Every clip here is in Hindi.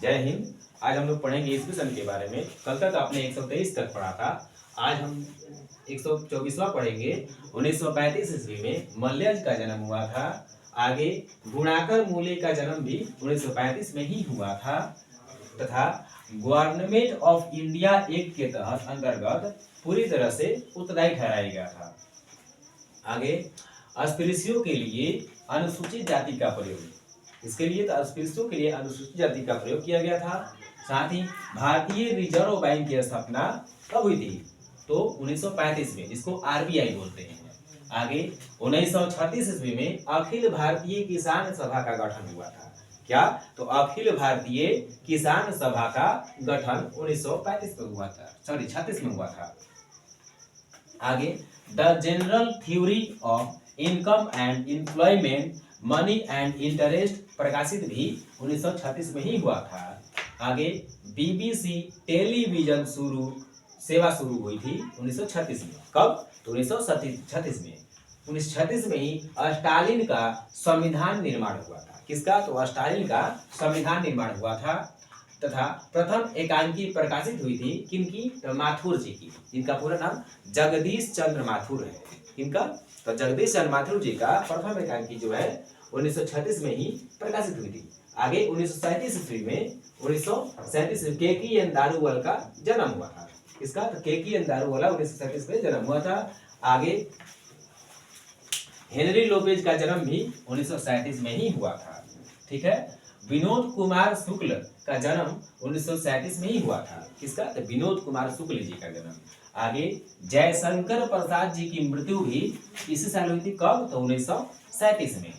जय हिंद। आज हम लोग पढ़ेंगे ईस्वी सन के बारे में। कल तक आपने 123 तक पढ़ा था। आज हम 124वां पढ़ेंगे। 1935 ईस्वी में मल्यज का जन्म हुआ था। आगे गुणाकर मूले का जन्म भी 1935 में ही हुआ था तथा गवर्नमेंट ऑफ इंडिया एक्ट के तहत अंतर्गत पूरी तरह से उत्तरदायी ठहराया गया था। आगे अस्पृश्यों के लिए अनुसूचित जाति का प्रयोग, इसके लिए तो अस्पृश्यों के लिए अनुसूचित जाति का प्रयोग किया गया था। साथ ही भारतीय रिजर्व बैंक की स्थापना कब हुई थी? तो 1935 में, जिसको आरबीआई बोलते हैं। आगे 1936 ईस्वी में अखिल भारतीय किसान सभा का गठन हुआ था। क्या? तो अखिल भारतीय किसान सभा का गठन 1935 में हुआ था, 36 में हुआ था। आगे the general theory of income and employment money and interest प्रकाशित भी 1936 में ही हुआ था। आगे बीबीसी टेलीविजन सेवा शुरू हुई थी 1936 में। कब? तो 1936 में। 1936 में ही स्टालिन का संविधान निर्माण हुआ था। किसका? तो स्टालिन का संविधान निर्माण हुआ था तथा प्रथम एकांकी प्रकाशित हुई थी किनकी? तो माथुर जी की, जिनका पूरा नाम जगदीश चंद्र माथुर है। किनका? तो जगदीश चंद्र माथुर जी का प्रथम एकांकी जो है 1936 में ही प्रकाशित हुई थी। आगे 1937 ईस्वी में 1937 में केकीएन दारुवल का जन्म हुआ था। इसका? तो केकीएन दारुवाला 1937 में जन्म हुआ था। आगे हेनरी लोपेज का जन्म भी 1937 में ही हुआ था। ठीक है। विनोद कुमार शुक्ल का जन्म 1937 में ही हुआ था। किसका? तो विनोद कुमार शुक्ल जी का जन्म। आगे जयशंकर प्रसाद जी की मृत्यु भी इसी साल हुई थी। कब? तो 1937 में।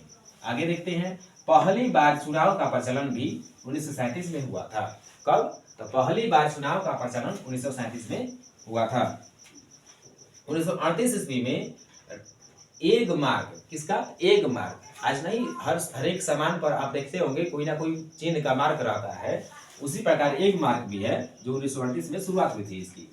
आगे देखते हैं, पहली बार चुनाव का प्रचलन भी 1937 में हुआ था। कब? तो पहली बार चुनाव का प्रचलन 1937 में हुआ था। 1938 ईस्वी में एग मार्क, किसका? एग मार्क, आज नहीं हर एक सामान पर आप देखते होंगे कोई ना कोई चिन्ह का मार्क रहता है, उसी प्रकार एग मार्क भी है जो 1938 में शुरुआत हुई थी इसकी।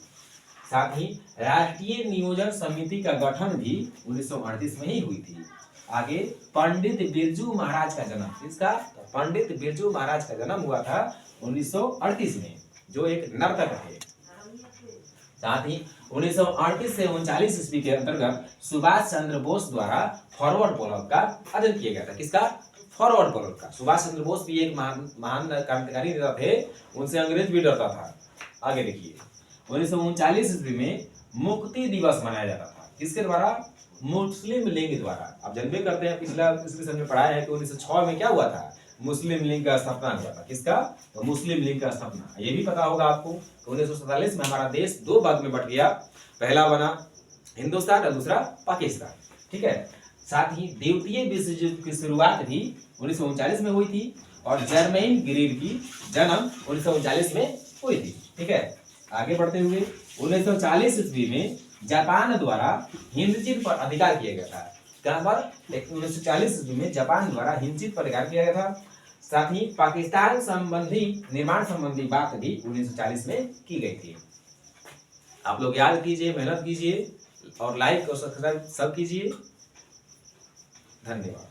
साथ ही राष्ट्रीय नियोजन समिति का गठन भी 1938 में ही हुई थी। आगे पंडित बिरजू महाराज का जन्म, किसका? तो पंडित बिरजू महाराज का जन्म हुआ था 1938 में, जो एक नर्तक थे। साथ ही 1938 से 39 ईस्वी के अंतर्गत सुभाष चंद्र बोस द्वारा फॉरवर्ड पोलर का अध्ययन किया गया था। किसका? फॉरवर्ड पोलर का। सुभाष चंद्र बोस भी एक महान क्रांतिकारी नेता थे, उनसे अंग्रेज भी डरता था। आगे देखिए, 1939 ईस्वी में मुक्ति दिवस मनाया जाता था। किसके द्वारा? मुस्लिम लीग द्वारा। आप जानते करते हैं, पिछले सन में पढ़ाया है कि 1906 में क्या हुआ था? मुस्लिम लीग का स्थापना हुआ था। किसका? तो मुस्लिम लीग का स्थापना। ये भी पता होगा आपको, 1947 में हमारा देश दो भाग में बट गया, पहला बना हिंदुस्तान और दूसरा पाकिस्तान। ठीक है। साथ ही द्वितीय विश्व युद्ध की शुरुआत भी 1939 में हुई थी और जर्मैन ग्रीन की जन्म 1939 में हुई थी। ठीक है। आगे बढ़ते हुए 1940 ईस्वी में जापान द्वारा हिंदचित पर अधिकार किया गया था। कहां पर? 1940 ईस्वी में जापान द्वारा हिंदचित पर अधिकार किया गया था। साथ ही पाकिस्तान संबंधी निर्माण संबंधी बात भी 1940 में की गई थी। आप लोग याद कीजिए, मेहनत कीजिए और लाइक और सब्सक्राइब सब कीजिए। धन्यवाद।